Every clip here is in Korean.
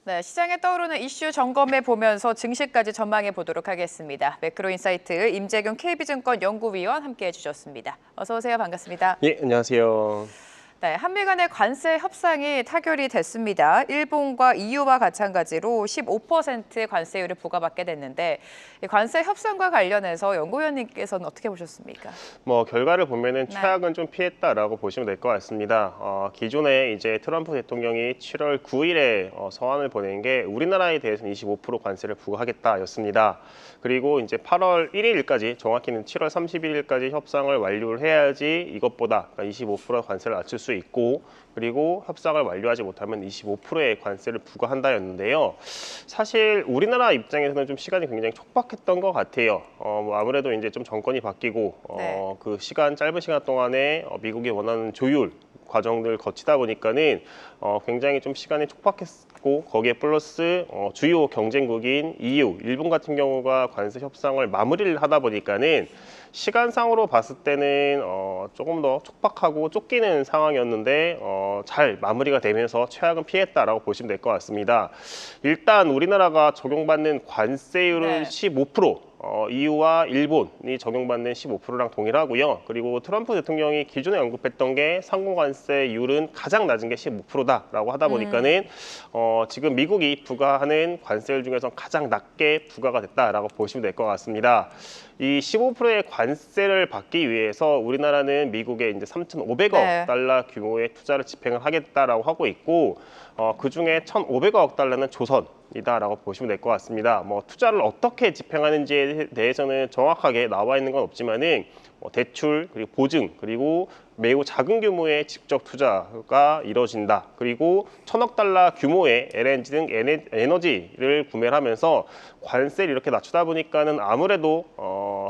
네, 시장에 떠오르는 이슈 점검해 보면서 증시까지 전망해 보도록 하겠습니다. 매크로인사이트 임재균 KB증권 연구위원 함께해 주셨습니다. 어서 오세요. 반갑습니다. 예, 안녕하세요. 네, 한미 간의 관세 협상이 타결이 됐습니다. 일본과 EU와 마찬가지로 15%의 관세율을 부과받게 됐는데 이 관세 협상과 관련해서 연구위원님께서는 어떻게 보셨습니까? 결과를 보면은 네. 최악은 좀 피했다라고 보시면 될 것 같습니다. 기존에 이제 트럼프 대통령이 7월 9일에 서한을 보낸 게 우리나라에 대해서는 25% 관세를 부과하겠다였습니다. 그리고 이제 8월 1일까지, 정확히는 7월 31일까지 협상을 완료를 해야지 이것보다 25% 관세를 낮출 수 있고, 그리고 협상을 완료하지 못하면 25%의 관세를 부과한다였는데요. 사실 우리나라 입장에서는 좀 시간이 굉장히 촉박했던 것 같아요. 아무래도 이제 좀 정권이 바뀌고 네. 그 짧은 시간 동안에 미국이 원하는 조율 과정들 거치다 보니까는 굉장히 좀 시간이 촉박했고, 거기에 플러스 주요 경쟁국인 EU, 일본 같은 경우가 관세 협상을 마무리를 하다 보니까는 시간상으로 봤을 때는 조금 더 촉박하고 쫓기는 상황이었는데 잘 마무리가 되면서 최악은 피했다라고 보시면 될 것 같습니다. 일단 우리나라가 적용받는 관세율은 네. 15%, EU와 일본이 적용받는 15%랑 동일하고요. 그리고 트럼프 대통령이 기존에 언급했던 게 상공관세율은 가장 낮은 게 15%다라고 하다 보니까는 지금 미국이 부과하는 관세율 중에서 가장 낮게 부과가 됐다라고 보시면 될 것 같습니다. 이 15%의 관세를 받기 위해서 우리나라는 미국에 이제 3,500억 네. 달러 규모의 투자를 집행을 하겠다라고 하고 있고, 그 중에 1,500억 달러는 조선이다라고 보시면 될 것 같습니다. 투자를 어떻게 집행하는지에 대해서는 정확하게 나와 있는 건 없지만은 대출, 그리고 보증, 그리고 매우 작은 규모의 직접 투자가 이루어진다. 그리고 1,000억 달러 규모의 LNG 등 에너지를 구매를 하면서 관세를 이렇게 낮추다 보니까는 아무래도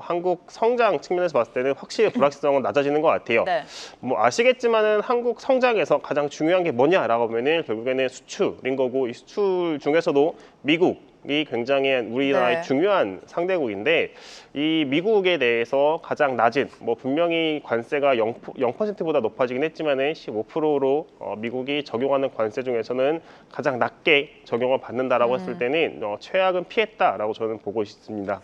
한국 성장 측면에서 봤을 때는 확실히 불확실성은 낮아지는 것 같아요. 네. 아시겠지만은 한국 성장에서 가장 중요한 게 뭐냐라고 하면은 결국에는 수출인 거고, 이 수출 중에서도 미국이 굉장히 우리나라의 네. 중요한 상대국인데, 이 미국에 대해서 가장 낮은, 분명히 관세가 0%보다 높아지긴 했지만은 15%로 미국이 적용하는 관세 중에서는 가장 낮게 적용을 받는다라고 했을 때는 최악은 피했다라고 저는 보고 있습니다.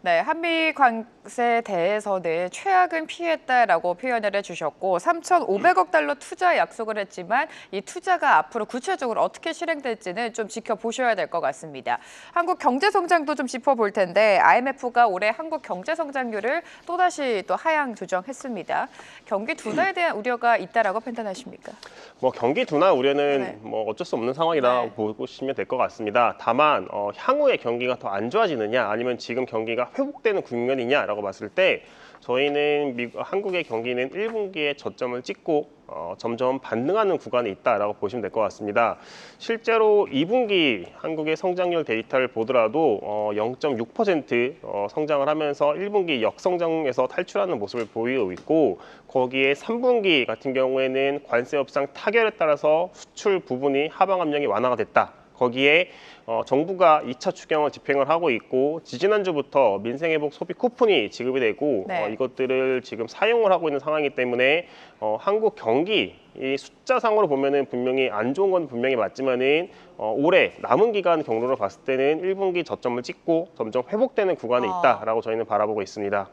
네, 한미 관세에 대해서는 최악은 피했다라고 표현을 해주셨고 3,500억 달러 투자 약속을 했지만 이 투자가 앞으로 구체적으로 어떻게 실행될지는 좀 지켜보셔야 될 것 같습니다. 한국 경제 성장도 좀 짚어볼 텐데 IMF가 올해 한국 경제 성장률을 또다시 또 하향 조정했습니다. 경기 둔화에 대한 우려가 있다라고 판단하십니까? 경기 둔화 우려는 네. 어쩔 수 없는 상황이라고 네. 보시면 될 것 같습니다. 다만 향후에 경기가 더 안 좋아지느냐, 아니면 지금 경기가 회복되는 국면이냐라고 봤을 때, 저희는 한국의 경기는 1분기에 저점을 찍고 점점 반등하는 구간에 있다라고 보시면 될 것 같습니다. 실제로 2분기 한국의 성장률 데이터를 보더라도 0.6% 성장을 하면서 1분기 역성장에서 탈출하는 모습을 보이고 있고, 거기에 3분기 같은 경우에는 관세 협상 타결에 따라서 수출 부분이 하방 압력이 완화가 됐다. 거기에 정부가 2차 추경을 집행을 하고 있고, 지지난주부터 민생회복 소비 쿠폰이 지급이 되고 네. 이것들을 지금 사용을 하고 있는 상황이기 때문에 한국 경기 이 숫자상으로 보면은 분명히 안 좋은 건 분명히 맞지만은 올해 남은 기간 경로로 봤을 때는 1분기 저점을 찍고 점점 회복되는 구간에 있다라고 저희는 바라보고 있습니다.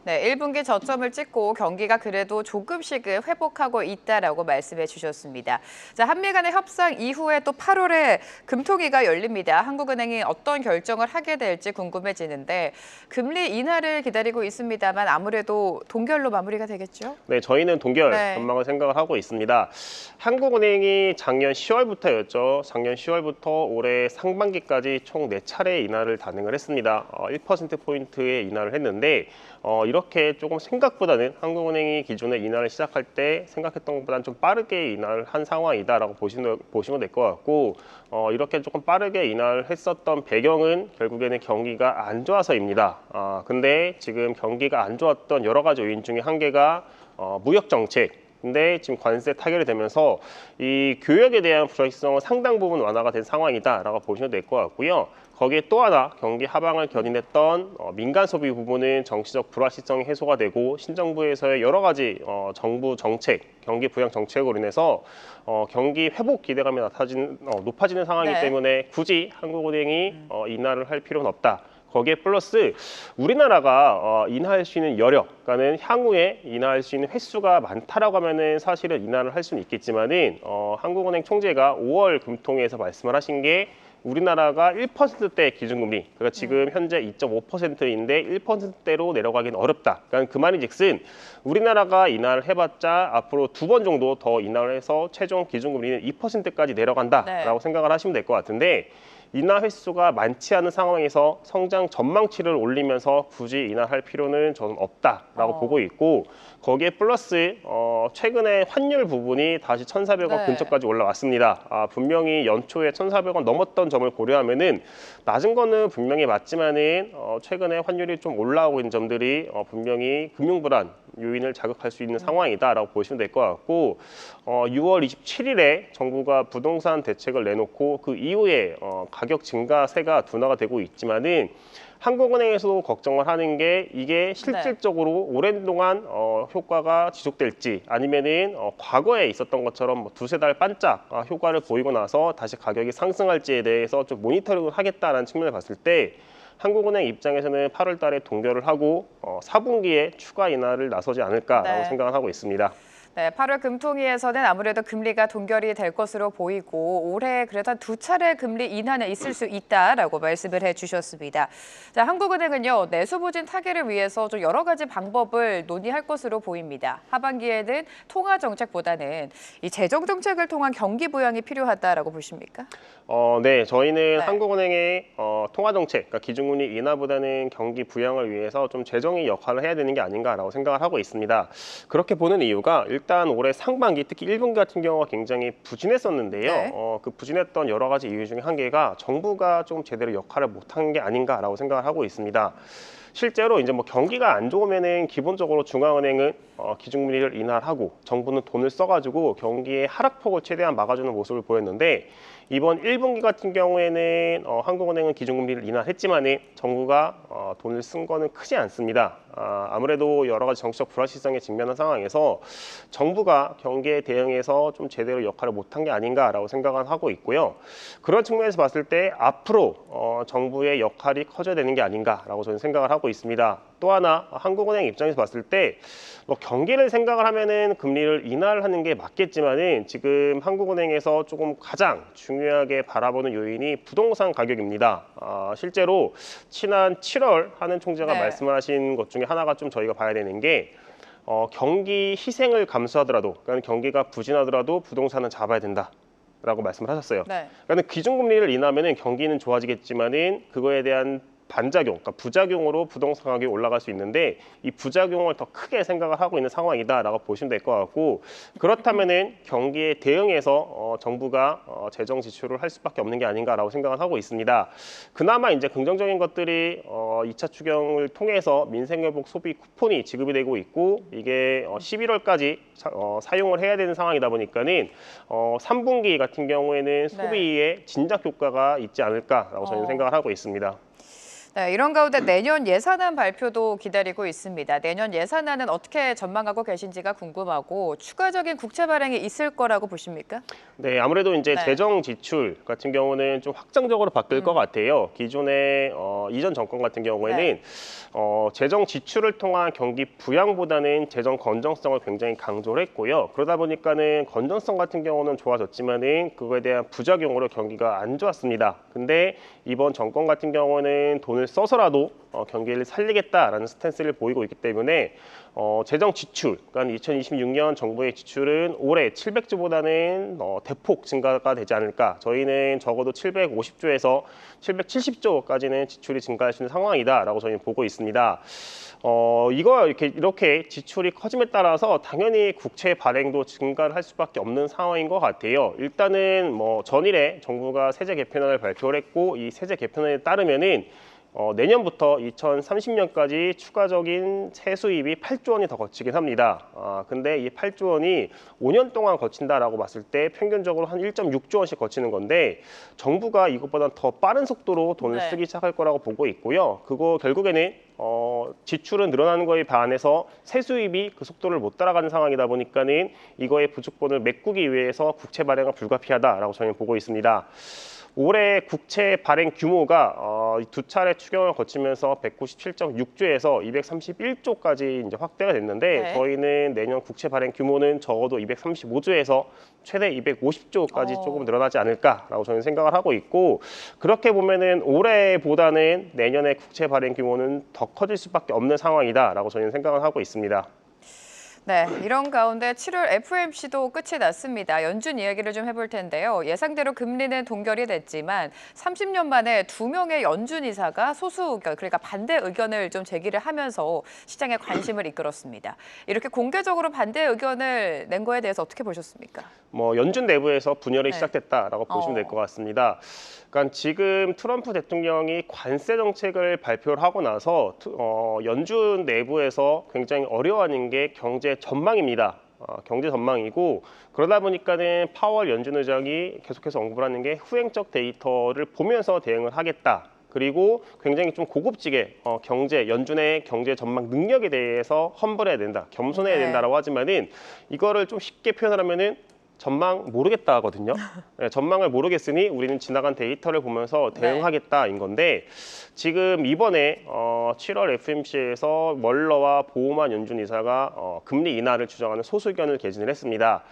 네, 1분기 저점을 찍고 경기가 그래도 조금씩은 회복하고 있다라고 말씀해 주셨습니다. 자, 한미 간의 협상 이후에 또 8월에 금토기가 열립니다. 한국은행이 어떤 결정을 하게 될지 궁금해지는데 금리 인하를 기다리고 있습니다만 아무래도 동결로 마무리가 되겠죠? 네, 저희는 동결 네. 전망을 생각을 하고 있습니다. 한국은행이 작년 10월부터였죠. 작년 10월부터 올해 상반기까지 총 4차례 인하를 단행을 했습니다. 1%포인트의 인하를 했는데 이렇게 조금 생각보다는 한국은행이 기존에 인하를 시작할 때 생각했던 것보다는 좀 빠르게 인하를 한 상황이다라고 보시면 될 것 같고, 이렇게 조금 빠르게 인하를 했었던 배경은 결국에는 경기가 안 좋아서입니다. 근데 지금 경기가 안 좋았던 여러 가지 요인 중에 한 개가 무역 정책, 근데 지금 관세 타결이 되면서 이 교역에 대한 불확실성은 상당 부분 완화가 된 상황이다라고 보시면 될 것 같고요. 거기에 또 하나 경기 하방을 견인했던 민간 소비 부분은 정치적 불확실성이 해소가 되고 신정부에서의 여러 가지 정부 정책, 경기 부양 정책으로 인해서 경기 회복 기대감이 높아지는 상황이기 네. 때문에 굳이 한국은행이 인하를 할 필요는 없다. 거기에 플러스 우리나라가 인하할 수 있는 여력, 그러니까는 향후에 인하할 수 있는 횟수가 많다라고 하면은 사실은 인하를 할 수는 있겠지만은 한국은행 총재가 5월 금통위에서 말씀을 하신 게 우리나라가 1%대 기준금리, 그러니까 지금 현재 2.5%인데 1%대로 내려가기는 어렵다. 그러니까 그 말인즉슨 우리나라가 인하를 해봤자 앞으로 2번 정도 더 인하를 해서 최종 기준금리는 2%까지 내려간다라고 네. 생각을 하시면 될 것 같은데 인하 횟수가 많지 않은 상황에서 성장 전망치를 올리면서 굳이 인하할 필요는 저는 없다라고 보고 있고 거기에 플러스 최근에 환율 부분이 다시 1,400원 네. 근처까지 올라왔습니다. 분명히 연초에 1,400원 넘었던 점을 고려하면은 낮은 거는 분명히 맞지만은 최근에 환율이 좀 올라오고 있는 점들이 분명히 금융 불안 요인을 자극할 수 있는 상황이다라고 보시면 될 것 같고 6월 27일에 정부가 부동산 대책을 내놓고 그 이후에 가격 증가세가 둔화가 되고 있지만은 한국은행에서도 걱정을 하는 게 이게 실질적으로 오랜 동안 효과가 지속될지 아니면은 과거에 있었던 것처럼 뭐 두세 달 반짝 효과를 보이고 나서 다시 가격이 상승할지에 대해서 좀 모니터링을 하겠다라는 측면을 봤을 때 한국은행 입장에서는 8월 달에 동결을 하고 4분기에 추가 인하를 나서지 않을까라고 네. 생각을 하고 있습니다. 네, 8월 금통위에서는 아무래도 금리가 동결이 될 것으로 보이고 올해 그래도 한 2차례 금리 인하는 있을 수 있다라고 말씀을 해주셨습니다. 자, 한국은행은요 내수부진 타개를 위해서 좀 여러 가지 방법을 논의할 것으로 보입니다. 하반기에는 통화 정책보다는 이 재정 정책을 통한 경기 부양이 필요하다라고 보십니까? 네, 저희는 네. 한국은행의 통화 정책, 그러니까 기준금리 인하보다는 경기 부양을 위해서 좀 재정의 역할을 해야 되는 게 아닌가라고 생각을 하고 있습니다. 그렇게 보는 이유가 일단 올해 상반기, 특히 1분기 같은 경우가 굉장히 부진했었는데요. 네. 그 부진했던 여러 가지 이유 중에 한 개가 정부가 좀 제대로 역할을 못한 게 아닌가라고 생각을 하고 있습니다. 실제로 이제 뭐 경기가 안 좋으면은 기본적으로 중앙은행은 기준금리를 인하하고 정부는 돈을 써가지고 경기의 하락폭을 최대한 막아주는 모습을 보였는데 이번 1분기 같은 경우에는 한국은행은 기준금리를 인하했지만 정부가 돈을 쓴 거는 크지 않습니다. 아무래도 여러 가지 정치적 불확실성에 직면한 상황에서 정부가 경기에 대응해서 좀 제대로 역할을 못한 게 아닌가라고 생각을 하고 있고요. 그런 측면에서 봤을 때 앞으로 정부의 역할이 커져야 되는 게 아닌가라고 저는 생각을 하고 있습니다. 또 하나 한국은행 입장에서 봤을 때 뭐 경기를 생각을 하면은 금리를 인하를 하는 게 맞겠지만은 지금 한국은행에서 조금 가장 중요하게 바라보는 요인이 부동산 가격입니다. 실제로 지난 7월 하는 총재가 네. 말씀을 하신 것 중에 하나가 좀 저희가 봐야 되는 게 경기 희생을 감수하더라도 그러니까 경기가 부진하더라도 부동산은 잡아야 된다. 라고 말씀을 하셨어요. 네. 그러니까 기준금리를 인하하면 경기는 좋아지겠지만은 그거에 대한 반작용, 그러니까 부작용으로 부동산 가격이 올라갈 수 있는데 이 부작용을 더 크게 생각을 하고 있는 상황이다라고 보시면 될 것 같고 그렇다면은 경기에 대응해서 정부가 재정 지출을 할 수밖에 없는 게 아닌가라고 생각을 하고 있습니다. 그나마 이제 긍정적인 것들이 2차 추경을 통해서 민생회복 소비 쿠폰이 지급이 되고 있고 이게 11월까지 사용을 해야 되는 상황이다 보니까는 3분기 같은 경우에는 소비에 진작 효과가 있지 않을까라고 저는 생각을 하고 있습니다. 네, 이런 가운데 내년 예산안 발표도 기다리고 있습니다. 내년 예산안은 어떻게 전망하고 계신지가 궁금하고 추가적인 국채 발행이 있을 거라고 보십니까? 네, 아무래도 이제 네. 재정 지출 같은 경우는 좀 확장적으로 바뀔 것 같아요. 기존의 이전 정권 같은 경우에는 네. 재정 지출을 통한 경기 부양보다는 재정 건전성을 굉장히 강조를 했고요. 그러다 보니까는 건전성 같은 경우는 좋아졌지만은 그거에 대한 부작용으로 경기가 안 좋았습니다. 근데 이번 정권 같은 경우는 돈을 써서라도 경기를 살리겠다라는 스탠스를 보이고 있기 때문에 재정 지출, 그러니까 2026년 정부의 지출은 올해 700조보다는 대폭 증가가 되지 않을까. 저희는 적어도 750조에서 770조까지는 지출이 증가할 수 있는 상황이다라고 저희는 보고 있습니다. 이렇게 지출이 커짐에 따라서 당연히 국채 발행도 증가를 할 수밖에 없는 상황인 것 같아요. 일단은 뭐 전일에 정부가 세제 개편안을 발표를 했고 이 세제 개편안에 따르면은 내년부터 2030년까지 추가적인 세수입이 8조 원이 더 거치긴 합니다. 근데 이 8조 원이 5년 동안 거친다라고 봤을 때 평균적으로 한 1.6조 원씩 거치는 건데 정부가 이것보다 더 빠른 속도로 돈을 네. 쓰기 시작할 거라고 보고 있고요. 그거 결국에는 지출은 늘어나는 거에 반해서 세수입이 그 속도를 못 따라가는 상황이다 보니까는 이거의 부족분을 메꾸기 위해서 국채 발행은 불가피하다라고 저희는 보고 있습니다. 올해 국채 발행 규모가 두 차례 추경을 거치면서 197.6조에서 231조까지 이제 확대가 됐는데 네. 저희는 내년 국채 발행 규모는 적어도 235조에서 최대 250조까지 조금 늘어나지 않을까라고 저는 생각을 하고 있고 그렇게 보면은 올해보다는 내년에 국채 발행 규모는 더 커질 수밖에 없는 상황이다라고 저는 생각을 하고 있습니다. 네, 이런 가운데 7월 FOMC도 끝이 났습니다. 연준 이야기를 좀 해볼 텐데요. 예상대로 금리는 동결이 됐지만 30년 만에 2명의 연준 이사가 소수 의견, 그러니까 반대 의견을 좀 제기를 하면서 시장의 관심을 이끌었습니다. 이렇게 공개적으로 반대 의견을 낸 거에 대해서 어떻게 보셨습니까? 연준 내부에서 분열이 네. 시작됐다라고 보시면 될 것 같습니다. 그러니까 지금 트럼프 대통령이 관세 정책을 발표를 하고 나서 연준 내부에서 굉장히 어려워하는 게 경제 전망입니다. 경제 전망이고 그러다 보니까는 파월 연준 의장이 계속해서 언급을 하는 게 후행적 데이터를 보면서 대응을 하겠다. 그리고 굉장히 좀 고급지게 연준의 경제 전망 능력에 대해서 험블해야 된다, 겸손해야 네. 된다라고 하지만은 이거를 좀 쉽게 표현하면은 전망 모르겠다 하거든요. 네, 전망을 모르겠으니 우리는 지나간 데이터를 보면서 대응하겠다인 건데 지금 이번에 7월 FOMC에서 멀러와 보우만 연준 이사가 금리 인하를 주장하는 소수 의견을 개진을 했습니다.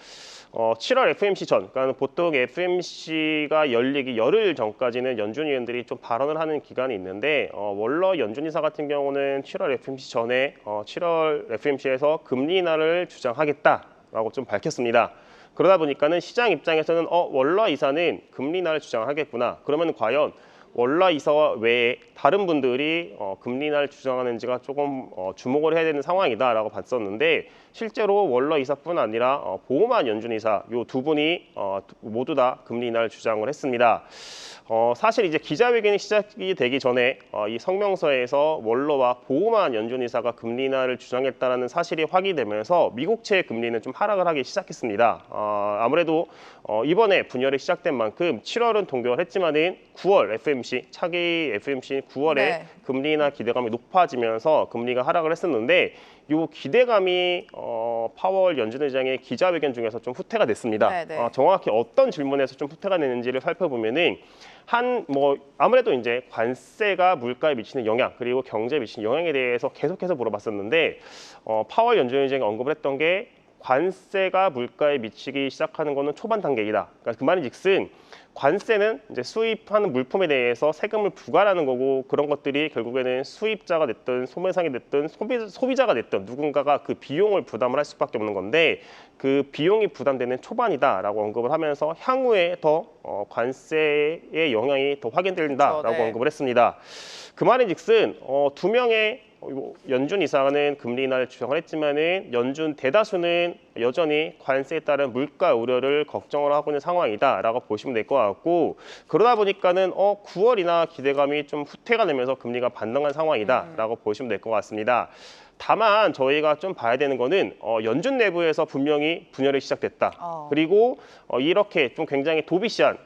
7월 FOMC 전, 그러니까 보통 FOMC가 열리기 열흘 전까지는 연준 위원들이 좀 발언을 하는 기간이 있는데 월러 연준 이사 같은 경우는 7월 FOMC 전에 7월 FOMC에서 금리 인하를 주장하겠다라고 좀 밝혔습니다. 그러다 보니까는 시장 입장에서는 월러 이사는 금리 인하를 주장하겠구나. 그러면 과연 월러 이사와 외에 다른 분들이 금리 인하를 주장하는지가 조금 주목을 해야 되는 상황이다라고 봤었는데 실제로 월러 이사뿐 아니라 보우만 연준 이사 요 두 분이 모두 다 금리 인하를 주장을 했습니다. 사실 이제 기자회견이 시작이 되기 전에 이 성명서에서 월러와 보우만 연준 이사가 금리 인하를 주장했다는 사실이 확인되면서 미국채 금리는 좀 하락을 하기 시작했습니다. 아무래도 이번에 분열이 시작된 만큼 7월은 동결했지만은 9월 FOMC 차기 FOMC 9월에 네. 금리 인하 기대감이 높아지면서 금리가 하락을 했었는데 이 기대감이 파월 연준 의장의 기자회견 중에서 좀 후퇴가 됐습니다. 네, 네. 정확히 어떤 질문에서 좀 후퇴가 됐는지를 살펴보면은 아무래도 이제 관세가 물가에 미치는 영향 그리고 경제에 미치는 영향에 대해서 계속해서 물어봤었는데 파월 연준 의장이 언급을 했던 게 관세가 물가에 미치기 시작하는 것은 초반 단계이다. 그러니까 그 말인즉슨 관세는 이제 수입하는 물품에 대해서 세금을 부과하는 거고 그런 것들이 결국에는 수입자가 됐든 소매상이 됐든 소비자가 됐든 누군가가 그 비용을 부담을 할 수밖에 없는 건데 그 비용이 부담되는 초반이다라고 언급을 하면서 향후에 더 관세의 영향이 더 확인된다라고 그렇죠, 네. 언급을 했습니다. 그 말인즉슨 두 명의 연준 이사는 금리 인하를 주장을 했지만은 연준 대다수는 여전히 관세에 따른 물가 우려를 걱정을 하고 있는 상황이다라고 보시면 될 것 같고 그러다 보니까는 9월 인하 기대감이 좀 후퇴가 되면서 금리가 반등한 상황이다라고 보시면 될 것 같습니다. 다만 저희가 좀 봐야 되는 거는 연준 내부에서 분명히 분열이 시작됐다. 그리고 이렇게 좀 굉장히 도비시한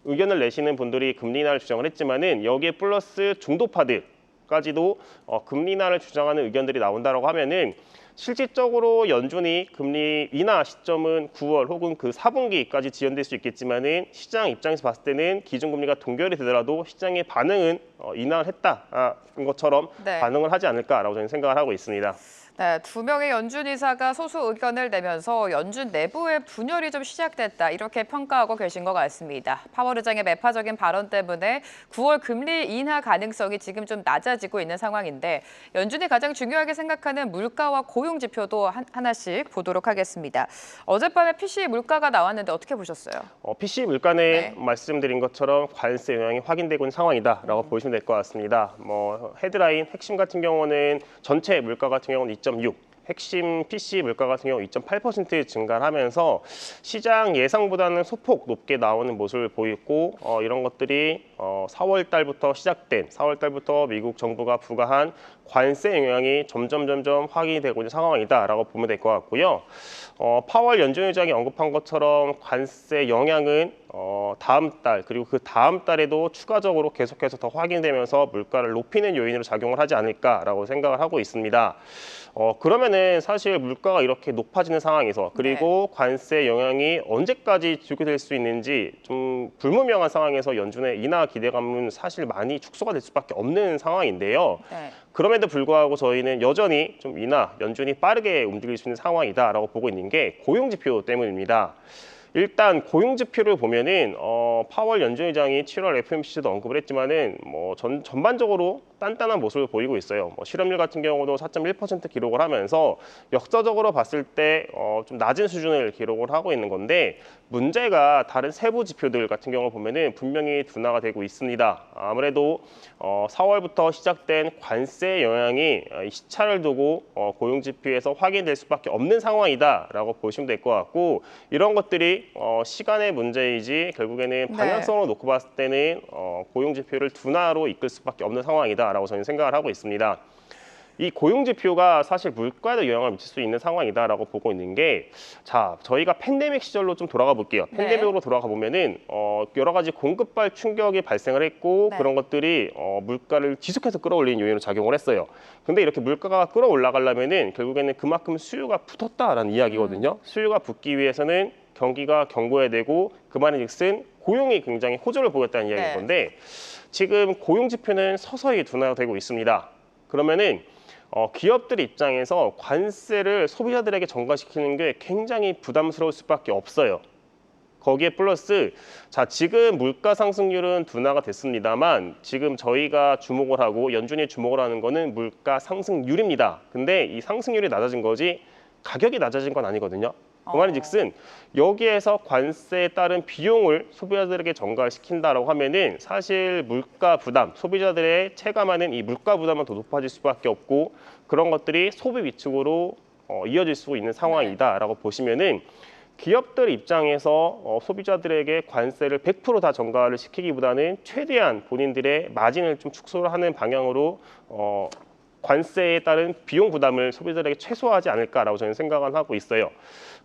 의견을 내시는 분들이 금리 인하를 주장을 했지만은 여기에 플러스 중도파들까지도 금리 인하를 주장하는 의견들이 나온다라고 하면은 실질적으로 연준이 금리 인하 시점은 9월 혹은 그 4분기까지 지연될 수 있겠지만은 시장 입장에서 봤을 때는 기준금리가 동결이 되더라도 시장의 반응은 인하를 했다는 것처럼 네. 반응을 하지 않을까라고 저는 생각을 하고 있습니다. 네, 2명의 연준 이사가 소수 의견을 내면서 연준 내부의 분열이 좀 시작됐다 이렇게 평가하고 계신 것 같습니다. 파월 의장의 매파적인 발언 때문에 9월 금리 인하 가능성이 지금 좀 낮아지고 있는 상황인데 연준이 가장 중요하게 생각하는 물가와 고용 지표도 하나씩 보도록 하겠습니다. 어젯밤에 PCE 물가가 나왔는데 어떻게 보셨어요? PC 물가는 말씀드린 것처럼 관세 영향이 확인되고 있는 상황이다라고 보시면 될 것 같습니다. 헤드라인 핵심 같은 경우는 전체 물가 같은 경우는 2.6, 핵심 PC 물가 같은 경우 2.8% 증가를 하면서 시장 예상보다는 소폭 높게 나오는 모습을 보이고 이런 것들이 4월 달부터 시작된 4월 달부터 미국 정부가 부과한 관세 영향이 점점 확인이 되고 있는 상황이다라고 보면 될 것 같고요. 파월 연준 의장이 언급한 것처럼 관세 영향은 다음 달 그리고 그 다음 달에도 추가적으로 계속해서 더 확인되면서 물가를 높이는 요인으로 작용을 하지 않을까라고 생각을 하고 있습니다. 그러면은 사실 물가가 이렇게 높아지는 상황에서 그리고 관세 영향이 언제까지 지속될 수 있는지 좀 불분명한 상황에서 연준의 인하 기대감은 사실 많이 축소가 될 수밖에 없는 상황인데요. 네. 그럼에도 불구하고 저희는 여전히 좀 연준이 빠르게 움직일 수 있는 상황이다라고 보고 있는 게 고용 지표 때문입니다. 일단 고용 지표를 보면은 파월 연준 의장이 7월 FOMC도 언급을 했지만은 전반적으로 단단한 모습을 보이고 있어요. 실업률 같은 경우도 4.1% 기록을 하면서 역사적으로 봤을 때 좀 낮은 수준을 기록을 하고 있는 건데 문제가 다른 세부 지표들 같은 경우 보면은 분명히 둔화가 되고 있습니다. 아무래도 4월부터 시작된 관세 영향이 시차를 두고 고용 지표에서 확인될 수밖에 없는 상황이다라고 보시면 될 것 같고 이런 것들이 시간의 문제이지 결국에는 방향성으로 놓고 봤을 때는 고용 지표를 둔화로 이끌 수밖에 없는 상황이다라고 저는 생각을 하고 있습니다. 이 고용 지표가 사실 물가에도 영향을 미칠 수 있는 상황이다라고 보고 있는 게 자, 저희가 팬데믹 시절로 좀 돌아가 볼게요. 팬데믹으로 돌아가 보면은 여러 가지 공급발 충격이 발생을 했고 그런 것들이 물가를 지속해서 끌어올리는 요인으로 작용을 했어요. 근데 이렇게 물가가 끌어올라가려면은 결국에는 그만큼 수요가 붙었다라는 이야기거든요. 수요가 붙기 위해서는 경기가 견고해야 되고 그 말인즉슨 고용이 굉장히 호조를 보였다는 이야기인 건데 지금 고용 지표는 서서히 둔화되고 있습니다. 그러면은 기업들 입장에서 관세를 소비자들에게 전가시키는 게 굉장히 부담스러울 수밖에 없어요. 거기에 플러스 자 지금 물가 상승률은 둔화가 됐습니다만 지금 저희가 주목을 하고 연준이 주목을 하는 거는 물가 상승률입니다. 근데 이 상승률이 낮아진 거지 가격이 낮아진 건 아니거든요. 그 말인즉슨 여기에서 관세에 따른 비용을 소비자들에게 전가를 시킨다라고 하면은 사실 물가 부담, 소비자들의 체감하는 이 물가 부담은 더 높아질 수밖에 없고 그런 것들이 소비 위축으로 이어질 수 있는 상황이다라고 보시면은 기업들 입장에서 소비자들에게 관세를 100% 전가를 시키기보다는 최대한 본인들의 마진을 좀 축소를 하는 방향으로 관세에 따른 비용 부담을 소비자들에게 최소화하지 않을까라고 저는 생각은 하고 있어요.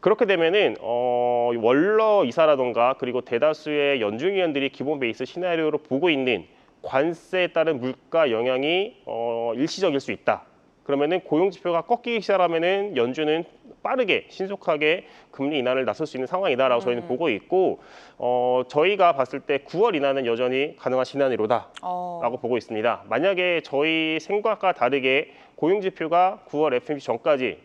그렇게 되면은 원러 이사라던가 그리고 대다수의 연준위원들이 기본 베이스 시나리오로 보고 있는 관세에 따른 물가 영향이 일시적일 수 있다. 그러면은 고용 지표가 꺾이기 시작하면은 연준은 빠르게 신속하게 금리 인하를 나설 수 있는 상황이다라고 저희는 보고 있고 저희가 봤을 때 9월 인하는 여전히 가능한 시나리오다라고 보고 있습니다. 만약에 저희 생각과 다르게 고용 지표가 9월 FOMC 전까지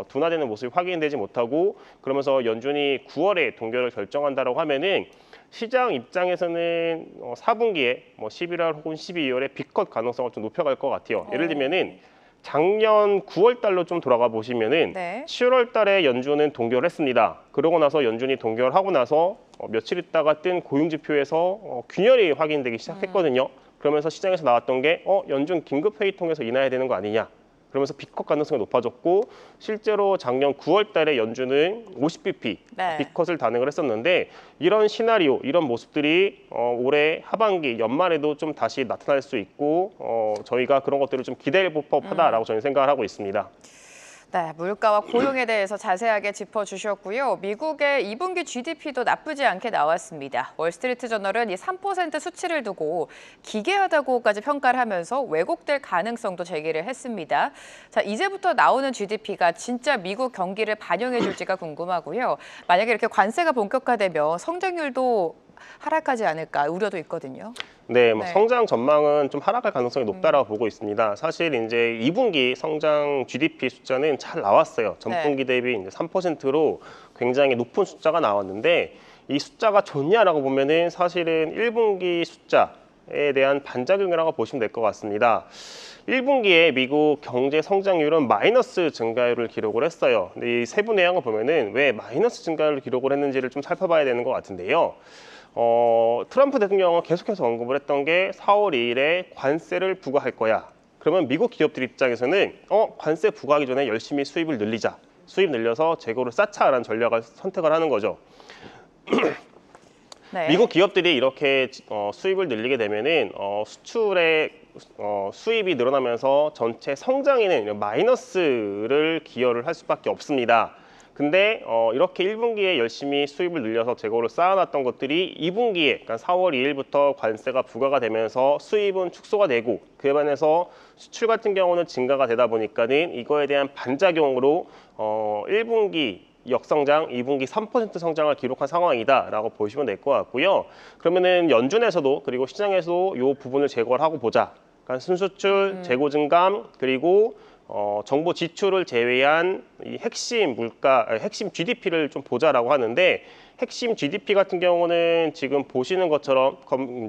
둔화되는 모습이 확인되지 못하고 그러면서 연준이 9월에 동결을 결정한다라고 하면은 시장 입장에서는 4분기에 11월 혹은 12월에 빅컷 가능성을 좀 높여갈 것 같아요. 예를 들면은 작년 9월 달로 좀 돌아가 보시면은 7월 달에 연준은 동결을 했습니다. 그러고 나서 연준이 동결하고 나서 며칠 있다가 뜬 고용 지표에서 균열이 확인되기 시작했거든요. 그러면서 시장에서 나왔던 게 연준 긴급 회의 통해서 인하해야 되는 거 아니냐. 그러면서 빅컷 가능성이 높아졌고 실제로 작년 9월 달에 연준은 50bp 빅컷을 단행을 했었는데 이런 시나리오, 이런 모습들이 올해 하반기 연말에도 좀 다시 나타날 수 있고 저희가 그런 것들을 좀 기대해 볼 법하다라고 저는 생각을 하고 있습니다. 네, 물가와 고용에 대해서 자세하게 짚어주셨고요. 미국의 2분기 GDP도 나쁘지 않게 나왔습니다. 월스트리트 저널은 이 3% 수치를 두고 기괴하다고까지 평가를 하면서 왜곡될 가능성도 제기를 했습니다. 자, 이제부터 나오는 GDP가 진짜 미국 경기를 반영해 줄지가 궁금하고요. 만약에 이렇게 관세가 본격화되면 성장률도 하락하지 않을까 우려도 있거든요. 네, 성장 전망은 좀 하락할 가능성이 높다라고 보고 있습니다. 사실 이제 2분기 성장 GDP 숫자는 잘 나왔어요. 전분기 대비 이제 3%로 굉장히 높은 숫자가 나왔는데 이 숫자가 좋냐라고 보면은 사실은 1분기 숫자에 대한 반작용이라고 보시면 될 것 같습니다. 1분기에 미국 경제 성장률은 마이너스 증가율을 기록을 했어요. 근데 이 세부 내용을 보면은 왜 마이너스 증가율을 기록을 했는지를 좀 살펴봐야 되는 것 같은데요. 트럼프 대통령은 계속해서 언급을 했던 게 4월 2일에 관세를 부과할 거야. 그러면 미국 기업들 입장에서는 관세 부과하기 전에 열심히 수입을 늘리자. 수입 늘려서 재고를 쌓자라는 전략을 선택을 하는 거죠. 네. 미국 기업들이 이렇게 수입을 늘리게 되면은 수출의 수입이 늘어나면서 전체 성장에는 마이너스를 기여를 할 수밖에 없습니다. 근데 이렇게 1분기에 열심히 수입을 늘려서 재고를 쌓아놨던 것들이 2분기에 그러니까 4월 2일부터 관세가 부과가 되면서 수입은 축소가 되고 그에 반해서 수출 같은 경우는 증가가 되다 보니까는 이거에 대한 반작용으로 1분기 역성장, 2분기 3% 성장을 기록한 상황이다라고 보시면 될 것 같고요. 그러면은 연준에서도 그리고 시장에서도 이 부분을 제거를 하고 보자. 그러니까 순수출, 재고 증감, 그리고 정부 지출을 제외한 이 핵심 핵심 GDP를 좀 보자라고 하는데 핵심 GDP 같은 경우는 지금 보시는 것처럼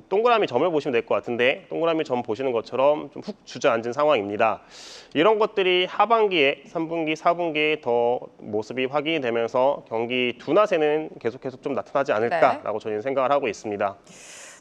동그라미 점을 보시면 될 것 같은데 동그라미 점 보시는 것처럼 좀 훅 주저앉은 상황입니다. 이런 것들이 하반기에 3분기, 4분기에 더 모습이 확인이 되면서 경기 둔화세는 계속해서 좀 나타나지 않을까라고 저희는 생각을 하고 있습니다.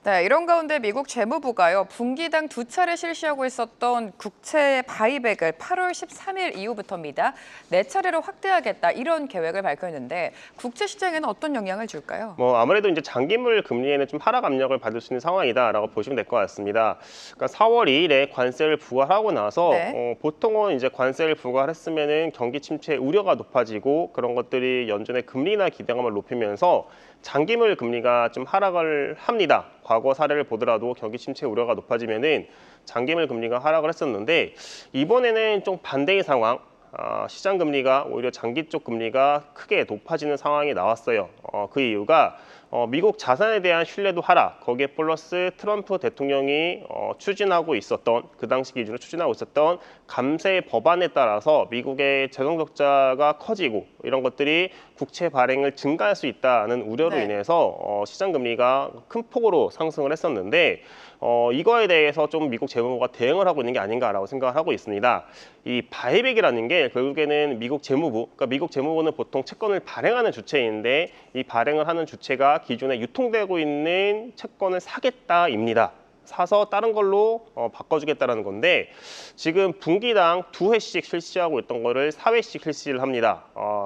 네, 이런 가운데 미국 재무부가요, 분기당 2차례 실시하고 있었던 국채 바이백을 8월 13일 이후부터입니다. 4차례로 확대하겠다 이런 계획을 밝혔는데 국채 시장에는 어떤 영향을 줄까요? 아무래도 이제 장기물 금리에는 좀 하락 압력을 받을 수 있는 상황이다라고 보시면 될 것 같습니다. 그러니까 4월 2일에 관세를 부과하고 나서 네. 보통은 이제 관세를 부과했으면은 경기 침체 우려가 높아지고 그런 것들이 연준의 금리 인하 기대감을 높이면서 장기물 금리가 좀 하락을 합니다. 과거 사례를 보더라도 경기 침체 우려가 높아지면은 장기물 금리가 하락을 했었는데 이번에는 좀 반대의 상황. 시장 금리가 오히려 장기 쪽 금리가 크게 높아지는 상황이 나왔어요. 그 이유가 미국 자산에 대한 신뢰도 하락, 거기에 플러스 트럼프 대통령이 추진하고 있었던 그 당시 기준으로 추진하고 있었던 감세 법안에 따라서 미국의 재정 적자가 커지고 이런 것들이 국채 발행을 증가할 수 있다는 우려로 네. 인해서 시장 금리가 큰 폭으로 상승을 했었는데 이거에 대해서 좀 미국 재무부가 대응을 하고 있는 게 아닌가라고 생각을 하고 있습니다. 이 바이백이라는 게 결국에는 미국 재무부, 그러니까 미국 재무부는 보통 채권을 발행하는 주체인데 이 발행을 하는 주체가 기존에 유통되고 있는 채권을 사겠다입니다. 사서 다른 걸로 바꿔주겠다라는 건데 지금 분기당 2회씩 실시하고 있던 거를 4회씩 실시를 합니다.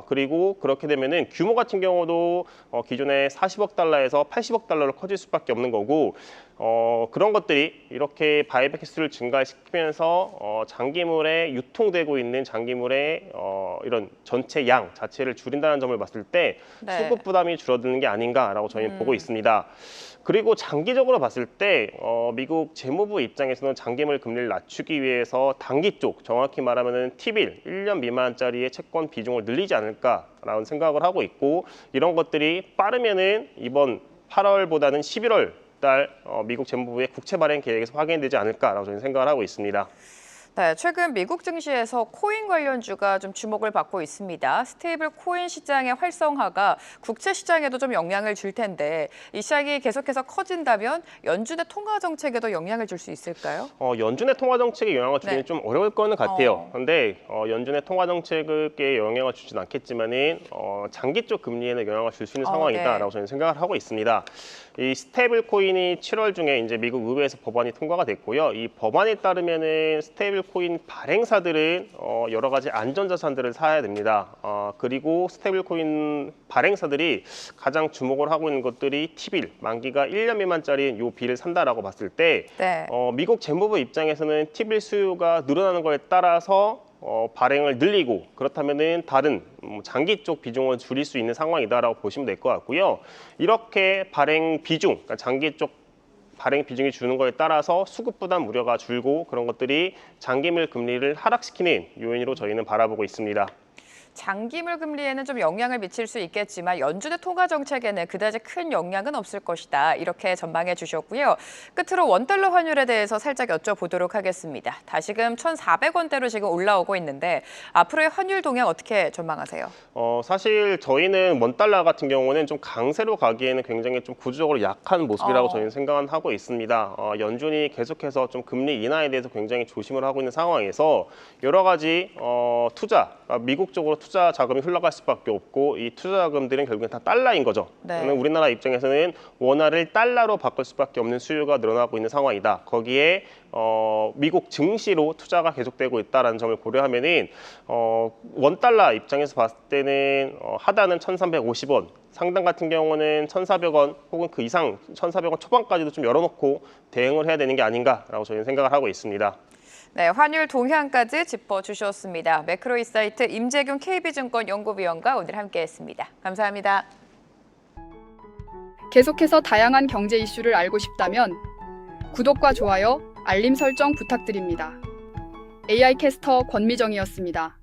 그리고 그렇게 되면은 규모 같은 경우도 기존에 40억 달러에서 80억 달러로 커질 수밖에 없는 거고 그런 것들이 이렇게 바이백 횟수를 증가시키면서 장기물에 유통되고 있는 장기물의 이런 전체 양 자체를 줄인다는 점을 봤을 때 네. 수급 부담이 줄어드는 게 아닌가라고 저희는 보고 있습니다. 그리고 장기적으로 봤을 때 미국 재무부 입장에서는 장기물 금리를 낮추기 위해서 단기 쪽, 정확히 말하면 T빌 1년 미만짜리의 채권 비중을 늘리지 않을까라는 생각을 하고 있고 이런 것들이 빠르면은 이번 8월보다는 11월 달 미국 재무부의 국채 발행 계획에서 확인되지 않을까라고 저는 생각을 하고 있습니다. 네, 최근 미국 증시에서 코인 관련주가 좀 주목을 받고 있습니다. 스테이블 코인 시장의 활성화가 국채 시장에도 좀 영향을 줄 텐데 이 시장이 계속해서 커진다면 연준의 통화 정책에도 영향을 줄 수 있을까요? 연준의 통화 정책에 영향을 주기는 네. 좀 어려울 거는 같아요. 그런데 연준의 통화 정책에 영향을 주진 않겠지만은 장기 쪽 금리에는 영향을 줄 수 있는 상황이다라고 네. 저는 생각을 하고 있습니다. 이 스테이블 코인이 7월 중에 이제 미국 의회에서 법안이 통과가 됐고요. 이 법안에 따르면은 스테이블 코인 발행사들은 여러 가지 안전자산들을 사야 됩니다. 그리고 스테이블 코인 발행사들이 가장 주목을 하고 있는 것들이 T빌, 만기가 1년 미만짜리 요 빌을 산다라고 봤을 때 네. 미국 재무부 입장에서는 T빌 수요가 늘어나는 거에 따라서 발행을 늘리고 그렇다면은 다른 장기 쪽 비중을 줄일 수 있는 상황이다라고 보시면 될 것 같고요. 이렇게 발행 비중, 그러니까 장기 쪽 발행 비중이 주는 거에 따라서 수급 부담 우려가 줄고 그런 것들이 장기물 금리를 하락시키는 요인으로 저희는 바라보고 있습니다. 장기물 금리에는 좀 영향을 미칠 수 있겠지만 연준의 통화 정책에는 그다지 큰 영향은 없을 것이다. 이렇게 전망해 주셨고요. 끝으로 원달러 환율에 대해서 살짝 여쭤보도록 하겠습니다. 다시금 1,400원대로 지금 올라오고 있는데 앞으로의 환율 동향 어떻게 전망하세요? 사실 저희는 원달러 같은 경우는 좀 강세로 가기에는 굉장히 좀 구조적으로 약한 모습이라고 저희는 생각은 하고 있습니다. 연준이 계속해서 좀 금리 인하에 대해서 굉장히 조심을 하고 있는 상황에서 여러 가지 투자, 미국 쪽으로 투자 자금이 흘러갈 수밖에 없고 이 투자 자금들은 결국엔 다 달러인 거죠. 네. 그러면 우리나라 입장에서는 원화를 달러로 바꿀 수밖에 없는 수요가 늘어나고 있는 상황이다. 거기에 미국 증시로 투자가 계속되고 있다는 점을 고려하면은 원 달러 입장에서 봤을 때는 하단은 1,350원, 상단 같은 경우는 1,400원 혹은 그 이상 1,400원 초반까지도 좀 열어놓고 대응을 해야 되는 게 아닌가라고 저희는 생각을 하고 있습니다. 네, 환율 동향까지 짚어주셨습니다. 매크로인사이트 임재균 KB증권 연구위원과 오늘 함께했습니다. 감사합니다. 계속해서 다양한 경제 이슈를 알고 싶다면 구독과 좋아요, 알림 설정 부탁드립니다. AI 캐스터 권미정이었습니다.